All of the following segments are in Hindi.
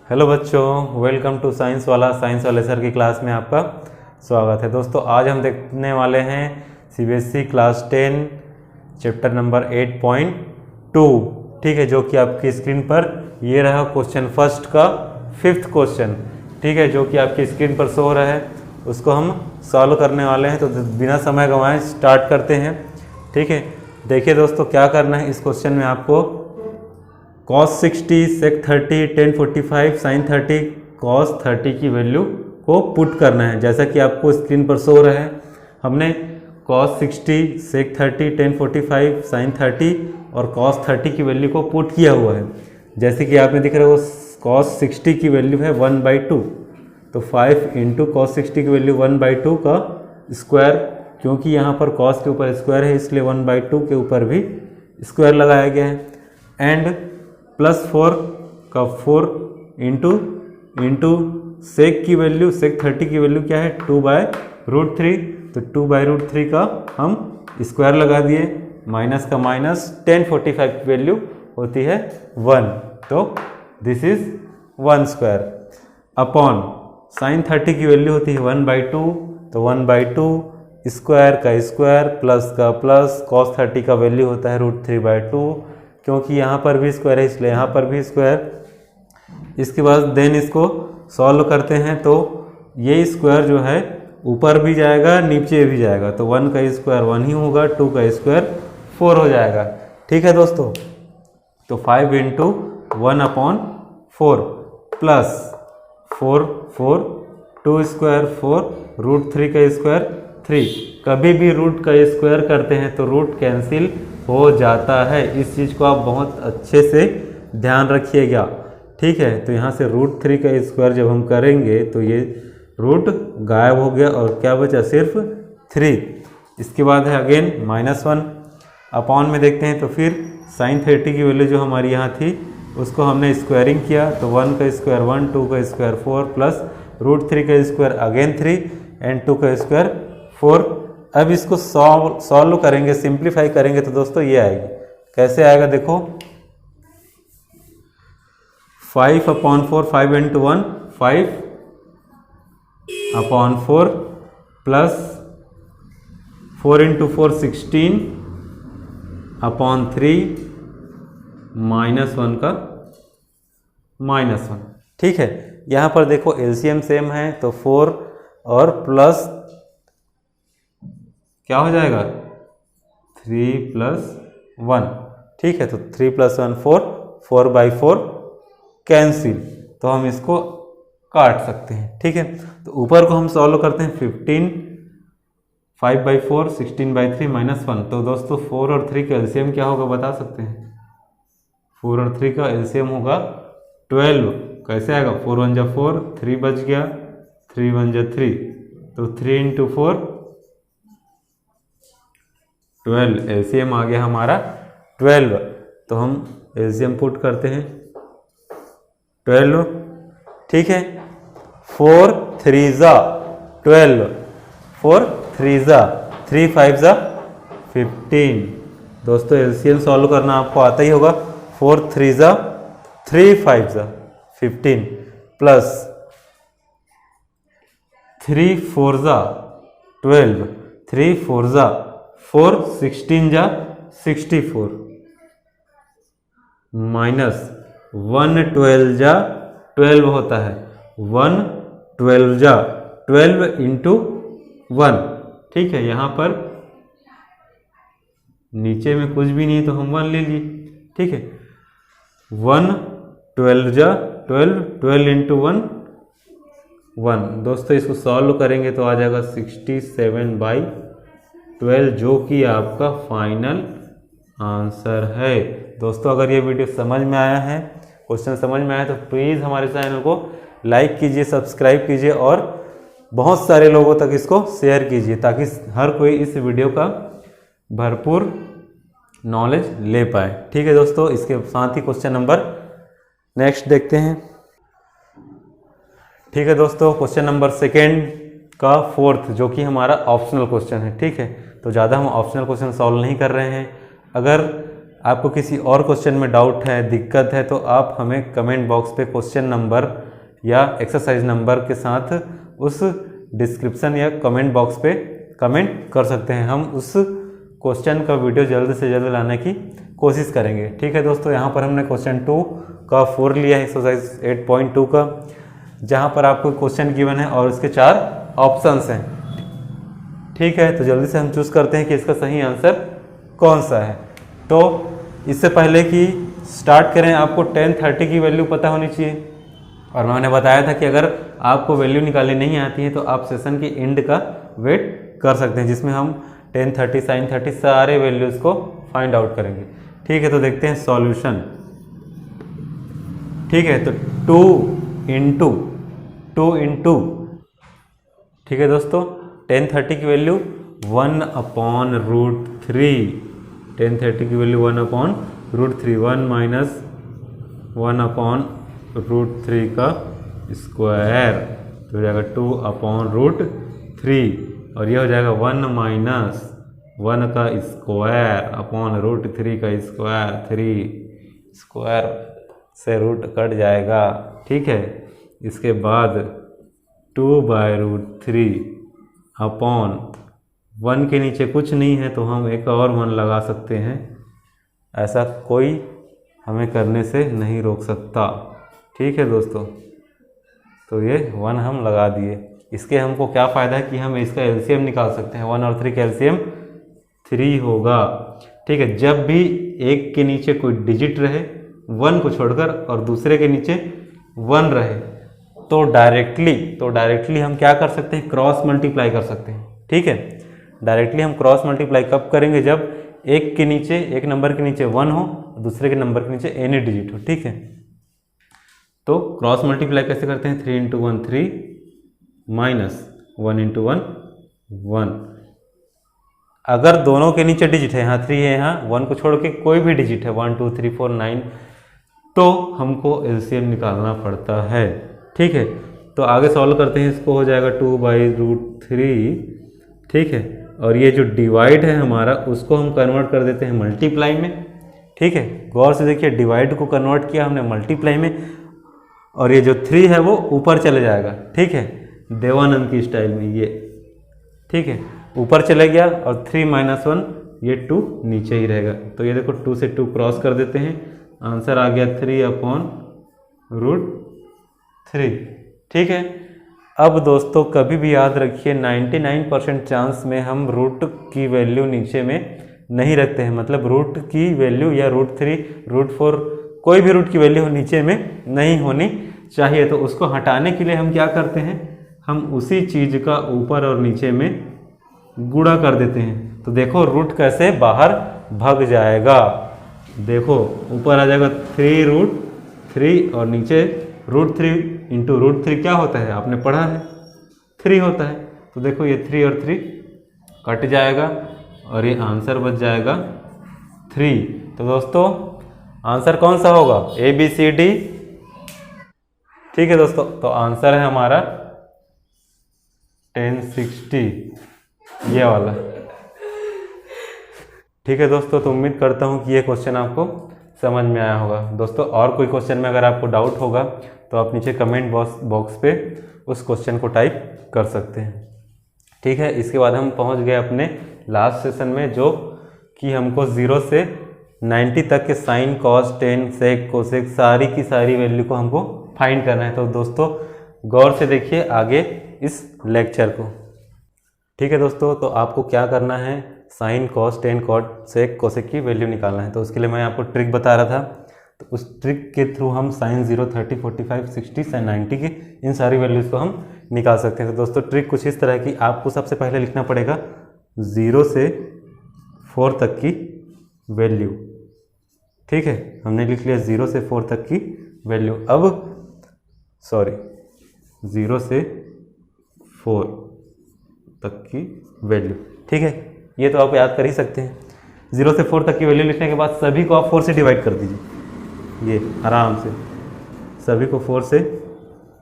हेलो बच्चों, वेलकम टू साइंस वाले सर की क्लास में आपका स्वागत है। दोस्तों आज हम देखने वाले हैं सीबीएसई क्लास 10 चैप्टर नंबर 8.2, ठीक है, जो कि आपकी स्क्रीन पर ये रहा क्वेश्चन फर्स्ट का 5th क्वेश्चन, ठीक है, जो कि आपकी स्क्रीन पर शो हो रहा है, उसको हम सॉल्व करने वाले हैं। तो बिना समय गंवाए स्टार्ट करते हैं, ठीक है। देखिए दोस्तों, क्या करना है इस क्वेश्चन में आपको cos 60 sec 30 tan 45 sin 30 cos 30 की वैल्यू को पुट करना है, जैसा कि आपको स्क्रीन पर शो रहा है। हमने cos 60 sec 30 tan 45 sin 30 और cos 30 की वैल्यू को पुट किया हुआ है। जैसे कि आपने दिख रहा है, cos 60 की वैल्यू है 1/2, तो 5 इंटू cos 60 की वैल्यू 1/2 का स्क्वायर, क्योंकि यहाँ पर cos के ऊपर स्क्वायर है इसलिए 1/2 के ऊपर भी स्क्वायर लगाया गया है। एंड प्लस 4 का 4 इंटू सेक की वैल्यू, सेक 30 की वैल्यू क्या है 2/√3, तो 2/√3 का हम स्क्वायर लगा दिए, माइनस का माइनस, tan 45 की वैल्यू होती है 1, तो this is 1 square upon sin 30 की वैल्यू होती है 1/2, तो 1/2 स्क्वायर का स्क्वायर प्लस का प्लस, cos 30 का वैल्यू होता है √3/2, क्योंकि यहाँ पर भी स्क्वायर है इसलिए यहाँ पर भी स्क्वायर। इसके बाद देन इसको सॉल्व करते हैं, तो ये स्क्वायर जो है ऊपर भी जाएगा नीचे भी जाएगा, तो 1 का स्क्वायर 1 ही होगा, 2 का स्क्वायर 4 हो जाएगा, ठीक है दोस्तों। तो 5 इंटू 1/4 प्लस 4 2 स्क्वायर 4, √3 का स्क्वायर 3। कभी भी रूट का स्क्वायर करते हैं तो रूट कैंसिल हो जाता है, इस चीज़ को आप बहुत अच्छे से ध्यान रखिएगा, ठीक है। तो यहाँ से √3 का स्क्वायर जब हम करेंगे तो ये रूट गायब हो गया और क्या बचा, सिर्फ 3। इसके बाद है अगेन -1 अपॉन में देखते हैं, तो फिर sin 30 की वैल्यू जो हमारी यहाँ थी उसको हमने स्क्वायरिंग किया, तो 1 का स्क्वायर 1, 2 का स्क्वायर 4 प्लस √3 का स्क्वायर अगेन 3 एंड 2 का स्क्वायर 4। अब इसको सॉल्व करेंगे, सिंप्लीफाई करेंगे, तो दोस्तों ये आएगी। कैसे आएगा देखो, 5/4, 5 इंटू 1 5/4 प्लस 4 इंटू 4 16/3 -1 का -1, ठीक है। यहाँ पर देखो एलसीएम सेम है, तो 4 और प्लस क्या हो जाएगा 3 + 1, ठीक है। तो 3 + 1 4, 4/4 कैंसिल, तो हम इसको काट सकते हैं, ठीक है। तो ऊपर को हम सॉल्व करते हैं, 15 5/4 16/3 -1, तो दोस्तों 4 और 3 का एलसीएम क्या होगा बता सकते हैं? 4 और 3 का एलसीएम होगा 12। कैसे आएगा, 4 1 जा 4, 3 बच गया, 3 1 जा 3, तो 3 इंटू 4 12, एलसीएम आ गया हमारा 12। तो हम एलसीएम पुट करते हैं 12, ठीक है। 4 3 जा 12, 4 3 जा 3 5 जा 15। दोस्तों एलसीएम सॉल्व करना आपको आता ही होगा, 4 3 जा 3 5 जा 15 प्लस 3 4 जा 12, 3 4 जा 4 16 जा 64 माइनस 1 12 जा 12 होता है, 1 12 जा 12 इंटू 1, ठीक है। यहाँ पर नीचे में कुछ भी नहीं है तो हम 1 ले लिए, ठीक है। 1 12 जा 12, 12 इंटू 1 1। दोस्तों इसको सॉल्व करेंगे तो आ जाएगा 67/12, जो कि आपका फाइनल आंसर है। दोस्तों अगर ये वीडियो समझ में आया है, क्वेश्चन समझ में आया, तो प्लीज़ हमारे चैनल को लाइक कीजिए, सब्सक्राइब कीजिए और बहुत सारे लोगों तक इसको शेयर कीजिए, ताकि हर कोई इस वीडियो का भरपूर नॉलेज ले पाए, ठीक है दोस्तों। इसके साथ ही क्वेश्चन नंबर नेक्स्ट देखते हैं, ठीक है दोस्तों। क्वेश्चन नंबर 2 का 4th, जो कि हमारा ऑप्शनल क्वेश्चन है, ठीक है। तो ज़्यादा हम ऑप्शनल क्वेश्चन सॉल्व नहीं कर रहे हैं। अगर आपको किसी और क्वेश्चन में डाउट है, दिक्कत है, तो आप हमें कमेंट बॉक्स पे क्वेश्चन नंबर या एक्सरसाइज नंबर के साथ उस डिस्क्रिप्शन या कमेंट बॉक्स पे कमेंट कर सकते हैं। हम उस क्वेश्चन का वीडियो जल्द से जल्द लाने की कोशिश करेंगे। ठीक है दोस्तों, यहाँ पर हमने क्वेश्चन 2 का 4 लिया है, एक्सरसाइज 8.2 का, जहाँ पर आपको क्वेश्चन गिवन है और उसके 4 ऑप्शंस हैं। ठीक है, तो जल्दी से हम चूज़ करते हैं कि इसका सही आंसर कौन सा है। तो इससे पहले कि स्टार्ट करें, आपको 1030 की वैल्यू पता होनी चाहिए, और मैंने बताया था कि अगर आपको वैल्यू निकालनी नहीं आती है तो आप सेशन के एंड का वेट कर सकते हैं, जिसमें हम 1030 sin 30 सारे वैल्यूज़ को फाइंड आउट करेंगे। ठीक है, तो देखते हैं सॉल्यूशन। ठीक है, तो 2 इंटू ठीक है दोस्तों, 1030 की वैल्यू 1/√3, 1030 की वैल्यू 1/√3, 1 माइनस 1/√3 का स्क्वायर, तो हो जाएगा 2/√3, और यह हो जाएगा 1 माइनस 1 का स्क्वायर /√3 का स्क्वायर, 3 स्क्वायर से रूट कट जाएगा। ठीक है, इसके बाद 2/√3 अपॉन 1 के नीचे कुछ नहीं है तो हम एक और 1 लगा सकते हैं, ऐसा कोई हमें करने से नहीं रोक सकता। ठीक है दोस्तों, तो ये 1 हम लगा दिए। इसके हमको क्या फ़ायदा है कि हम इसका एलसीएम निकाल सकते हैं। 1 और 3 का एलसीएम 3 होगा। ठीक है, जब भी एक के नीचे कोई डिजिट रहे 1 को छोड़कर और दूसरे के नीचे 1 रहे, तो डायरेक्टली हम क्या कर सकते हैं, क्रॉस मल्टीप्लाई कर सकते हैं। ठीक है, डायरेक्टली हम क्रॉस मल्टीप्लाई कब करेंगे, जब एक नंबर के नीचे 1 हो, दूसरे के नंबर के नीचे एनी डिजिट हो। ठीक है, तो क्रॉस मल्टीप्लाई कैसे करते हैं, 3 × 1 3 माइनस 1 × 1 1। अगर दोनों के नीचे डिजिट है, यहाँ 3 है, यहाँ 1 को छोड़ के कोई भी डिजिट है, 1 2 3 4 9, तो हमको एलसीएम निकालना पड़ता है। ठीक है, तो आगे सॉल्व करते हैं, इसको हो जाएगा 2/√3। ठीक है, और ये जो डिवाइड है हमारा, उसको हम कन्वर्ट कर देते हैं मल्टीप्लाई में। ठीक है, गौर से देखिए, डिवाइड को कन्वर्ट किया हमने मल्टीप्लाई में, और ये जो 3 है वो ऊपर चले जाएगा। ठीक है, देवानंद की स्टाइल में ये। ठीक है, ऊपर चले गया, और 3 - 1 ये 2 नीचे ही रहेगा। तो ये देखो, 2 से 2 क्रॉस कर देते हैं, आंसर आ गया 3/√3। ठीक है, अब दोस्तों कभी भी याद रखिए, 99% चांस में हम रूट की वैल्यू नीचे में नहीं रखते हैं, मतलब रूट की वैल्यू या √3 √4 कोई भी रूट की वैल्यू नीचे में नहीं होनी चाहिए। तो उसको हटाने के लिए हम क्या करते हैं, हम उसी चीज़ का ऊपर और नीचे में गुणा कर देते हैं। तो देखो रूट कैसे बाहर भाग जाएगा, देखो ऊपर आ जाएगा 3√3 और नीचे √3 × √3 क्या होता है, आपने पढ़ा है, 3 होता है। तो देखो ये 3 और 3 कट जाएगा और ये आंसर बच जाएगा 3। तो दोस्तों आंसर कौन सा होगा, ABCD। ठीक है दोस्तों, तो आंसर है हमारा 1060, ये वाला। ठीक है दोस्तों, तो उम्मीद करता हूँ कि ये क्वेश्चन आपको समझ में आया होगा। दोस्तों और कोई क्वेश्चन में अगर आपको डाउट होगा तो आप नीचे कमेंट बॉक्स पे उस क्वेश्चन को टाइप कर सकते हैं। ठीक है, इसके बाद हम पहुँच गए अपने लास्ट सेशन में, जो कि हमको 0 से 90 तक के साइन, कॉस, टेन, सेक, कोसेक सारी की सारी वैल्यू को हमको फाइंड करना है। तो दोस्तों गौर से देखिए आगे इस लेक्चर को। ठीक है दोस्तों, तो आपको क्या करना है, साइन, कॉस, टेन, कॉट, सेक, कोसेक की वैल्यू निकालना है। तो उसके लिए मैं आपको ट्रिक बता रहा था, तो उस ट्रिक के थ्रू हम साइन 0, 30, 45, 60, साइन 90 की इन सारी वैल्यूज़ को हम निकाल सकते हैं। तो दोस्तों ट्रिक कुछ इस तरह की, आपको सबसे पहले लिखना पड़ेगा 0 से 4 तक की वैल्यू। ठीक है, हमने लिख लिया 0 से 4 तक की वैल्यू। अब 0 से 4 तक की वैल्यू। ठीक है, ये तो आप याद कर ही सकते हैं। 0 से 4 तक की वैल्यू लिखने के बाद सभी को आप 4 से डिवाइड कर दीजिए, ये आराम से सभी को 4 से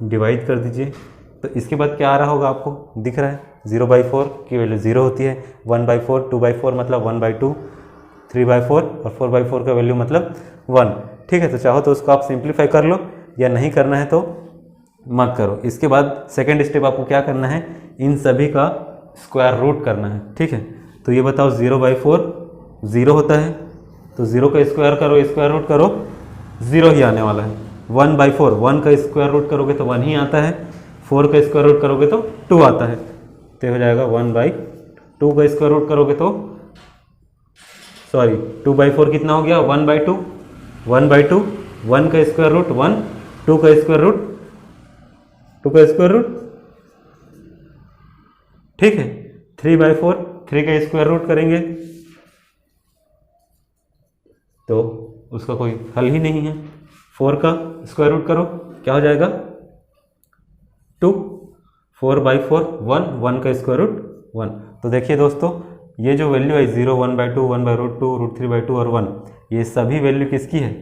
डिवाइड कर दीजिए। तो इसके बाद क्या आ रहा होगा, आपको दिख रहा है 0/4 की वैल्यू 0 होती है, 1/4 2/4 मतलब 1/2, 3/4 और 4/4 का वैल्यू मतलब 1। ठीक है, तो चाहो तो उसको आप सिंप्लीफाई कर लो या नहीं करना है तो मत करो। इसके बाद सेकेंड स्टेप आपको क्या करना है, इन सभी का स्क्वायर रूट करना है। ठीक है, तो ये बताओ 0/4 0 होता है, तो 0 का स्क्वायर रूट करो 0 ही आने वाला है। 1/4 1 का स्क्वायर रूट करोगे तो 1 ही आता है, 4 का स्क्वायर रूट करोगे तो 2 आता है, तो हो जाएगा 1/2 का स्क्वायर रूट करोगे तो 2/4 कितना हो गया 1/2, 1/2 1 का स्क्वायर रूट 1, 2 का स्क्वायर रूट 2 का स्क्वायर रूट। ठीक है, 3/4 3 का स्क्वायर रूट करेंगे तो उसका कोई हल ही नहीं है। 4 का स्क्वायर रूट करो क्या हो जाएगा 2, 4/4 1, 1 का स्क्वायर रूट 1। तो देखिए दोस्तों, ये जो वैल्यू है 0, 1/2, 1/√2, √3/2 और 1, ये सभी वैल्यू किसकी है,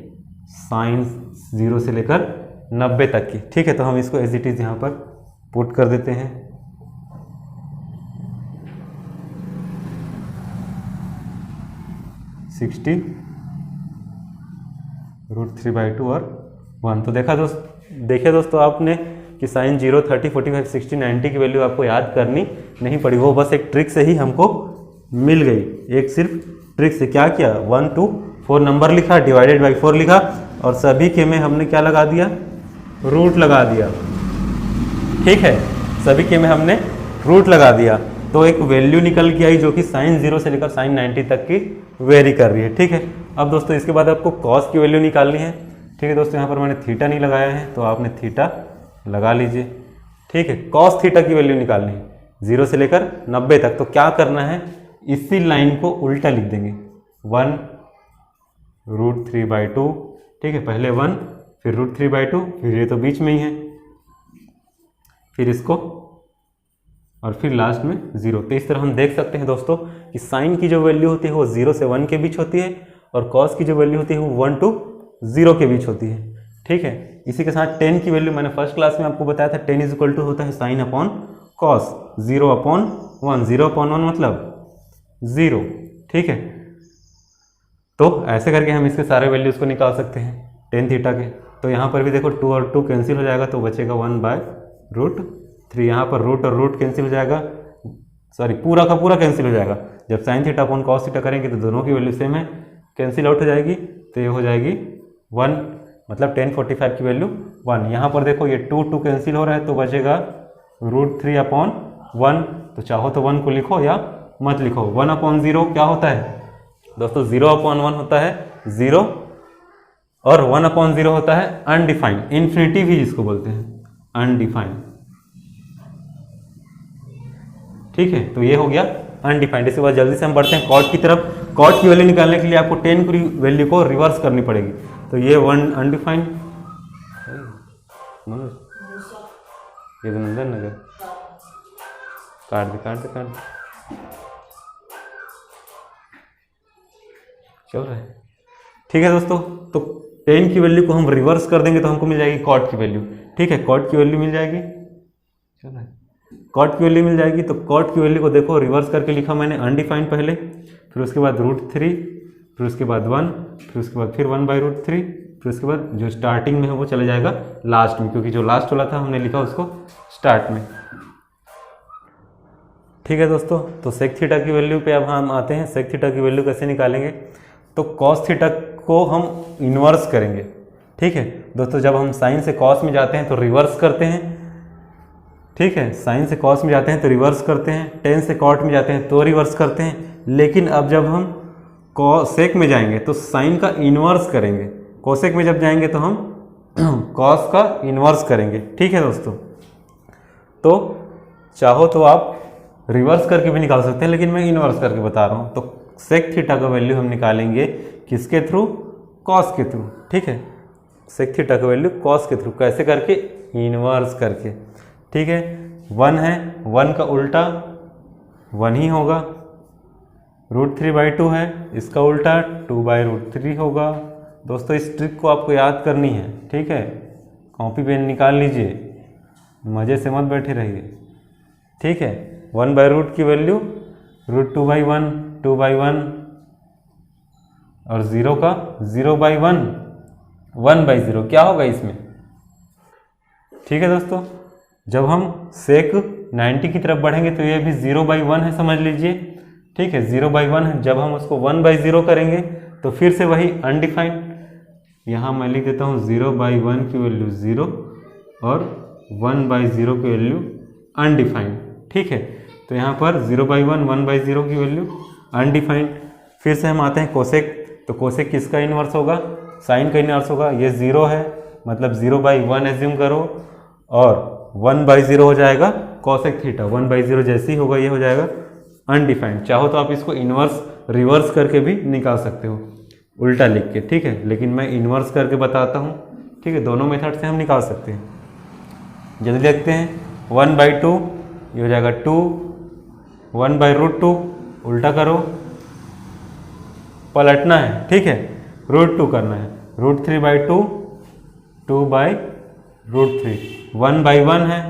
साइन 0 से लेकर 90 तक की। ठीक है, तो हम इसको एज इट इज यहाँ पर पुट कर देते हैं। सिक्सटी √3/2 और 1। तो देखिए दोस्तों आपने कि साइन 0, 30, 45, 60, 90 की वैल्यू आपको याद करनी नहीं पड़ी, वो बस एक ट्रिक से ही हमको मिल गई। एक सिर्फ ट्रिक से क्या किया, 1 2 4 नंबर लिखा, डिवाइडेड बाई 4 लिखा और सभी के में हमने क्या लगा दिया, रूट लगा दिया। ठीक है, सभी के में हमने रूट लगा दिया, तो एक वैल्यू निकल के आई जो कि साइन 0 से लेकर साइन 90 तक की वेरी कर रही है। ठीक है, अब दोस्तों इसके बाद आपको कॉस की वैल्यू निकालनी है। ठीक है दोस्तों, यहाँ पर मैंने थीटा नहीं लगाया है तो आपने थीटा लगा लीजिए। ठीक है, कॉस थीटा की वैल्यू निकालनी है 0 से लेकर 90 तक। तो क्या करना है, इसी लाइन को उल्टा लिख देंगे, 1 √3/2। ठीक है, पहले 1 फिर √3/2, फिर ये तो बीच में ही है, फिर इसको और फिर लास्ट में 0। तो इस तरह हम देख सकते हैं दोस्तों कि साइन की जो वैल्यू होती है वो 0 से 1 के बीच होती है और कॉस की जो वैल्यू होती है वो 1 to 0 के बीच होती है। ठीक है, इसी के साथ टेन की वैल्यू मैंने फर्स्ट क्लास में आपको बताया था, टेन इज इक्वल टू होता है साइन अपॉन कॉस, 0/1, 0/1 मतलब 0। ठीक है, तो ऐसे करके हम इसके सारे वैल्यूज को निकाल सकते हैं टेन थीटा के। तो यहाँ पर भी देखो 2 और 2 कैंसिल हो जाएगा तो बचेगा 1/√3। यहाँ पर रूट और रूट कैंसिल हो जाएगा, पूरा का पूरा कैंसिल हो जाएगा। जब sine theta upon cos theta करेंगे तो दोनों की वैल्यू सेम है, कैंसिल आउट हो जाएगी, तो ये हो जाएगी 1, मतलब 1045 की वैल्यू 1। यहाँ पर देखो ये 2 कैंसिल हो रहा है तो बचेगा √3/1। तो चाहो तो 1 को लिखो या मत लिखो। 1/0 क्या होता है दोस्तों, 0/1 होता है 0 और 1/0 होता है अनडिफाइंड, इन्फिनिटी भी जिसको बोलते हैं अनडिफाइंड। ठीक है, तो ये हो गया अनडिफाइंड। इसके बाद जल्दी से हम बढ़ते हैं कॉट की तरफ। कॉट की वैल्यू निकालने के लिए आपको 10 की वैल्यू को रिवर्स करनी पड़ेगी। तो ये 1 अनडिफाइंड, ये नगर काट दे चल रहा है। ठीक है दोस्तों, तो 10 की वैल्यू को हम रिवर्स कर देंगे तो हमको मिल जाएगी कॉट की वैल्यू। ठीक है, कॉट की वैल्यू मिल जाएगी, चल रहा है, कॉट की वैल्यू मिल जाएगी। तो कॉट की वैल्यू को देखो रिवर्स करके लिखा मैंने अनडिफाइंड पहले, फिर उसके बाद √3, फिर उसके बाद 1, फिर उसके बाद फिर 1/√3, फिर उसके बाद जो स्टार्टिंग में है वो चला जाएगा लास्ट में, क्योंकि जो लास्ट वाला था हमने लिखा उसको स्टार्ट में। ठीक है दोस्तों, तो सेक थीटा की वैल्यू पे अब हम आते हैं। सेक थीटा की वैल्यू कैसे निकालेंगे, तो कॉस थीटा को हम इन्वर्स करेंगे। ठीक है दोस्तों, जब हम साइन से कॉस में जाते हैं तो रिवर्स करते हैं। ठीक है, साइन से कॉस में जाते हैं तो रिवर्स करते हैं, टेन से कॉट में जाते हैं तो रिवर्स करते हैं। लेकिन अब जब हम कोसेक में जाएंगे तो साइन का इन्वर्स करेंगे, कोसेक में जब जाएंगे तो हम कॉस का इन्वर्स करेंगे। ठीक है दोस्तों, तो चाहो तो आप रिवर्स करके भी निकाल सकते हैं, लेकिन मैं इन्वर्स करके बता रहा हूँ। तो सेक थीटा का वैल्यू हम निकालेंगे किसके थ्रू, कॉस के थ्रू। ठीक है, सेक थीटा का वैल्यू कॉस के थ्रू कैसे करके, इन्वर्स करके। ठीक है, 1 है, 1 का उल्टा 1 ही होगा, √3/2 है, इसका उल्टा 2/√3 होगा। दोस्तों इस ट्रिक को आपको याद करनी है। ठीक है, कॉपी पेन निकाल लीजिए, मज़े से मत बैठे रहिए। ठीक है, 1/√, की वैल्यू √2/1, 2/1, और 0 का 0/1, 1/0 क्या होगा इसमें। ठीक है दोस्तों, जब हम sec 90 की तरफ बढ़ेंगे तो ये भी 0/1 है, समझ लीजिए। ठीक है, 0/1 है। जब हम उसको 1/0 करेंगे तो फिर से वही अनडिफाइंड, यहाँ मैं लिख देता हूँ 0/1 की वैल्यू 0 और 1/0 की वैल्यू अनडिफाइंड। ठीक है, तो यहाँ पर 0/1, 1/0 की वैल्यू अनडिफाइंड। फिर से हम आते हैं कोसेक, तो कोसेक किसका इन्वर्स होगा, साइन का इन्वर्स होगा। ये 0 है, मतलब 0/1 एज्यूम करो और 1/0 हो जाएगा कोसेक थीटा। 1/0 जैसे ही होगा ये हो जाएगा अनडिफाइंड। चाहो तो आप इसको इन्वर्स रिवर्स करके भी निकाल सकते हो, उल्टा लिख के। ठीक है, लेकिन मैं इन्वर्स करके बताता हूँ। ठीक है, दोनों मेथड से हम निकाल सकते हैं। जल्दी देखते हैं। 1/2 ये हो जाएगा 2, 1/√2 उल्टा करो, पलटना है। ठीक है, √2 करना है, √3/2, 2/√3, 1/1 है।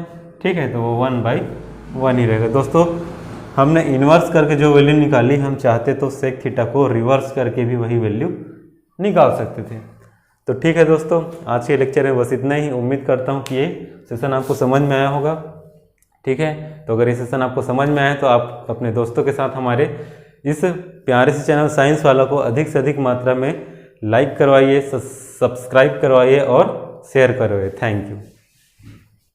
ठीक है, तो वो 1/1 ही रहेगा। दोस्तों हमने इन्वर्स करके जो वैल्यू निकाली, हम चाहते तो सेक थीटा को रिवर्स करके भी वही वैल्यू निकाल सकते थे। तो ठीक है दोस्तों, आज के लेक्चर में बस इतना ही। उम्मीद करता हूँ कि ये सेशन आपको समझ में आया होगा। ठीक है, तो अगर ये सेशन आपको समझ में आया तो आप अपने दोस्तों के साथ हमारे इस प्यारे से चैनल साइंस वाला को अधिक से अधिक मात्रा में लाइक करवाइए, सब्सक्राइब करवाइए और शेयर करवाइए। Thank you.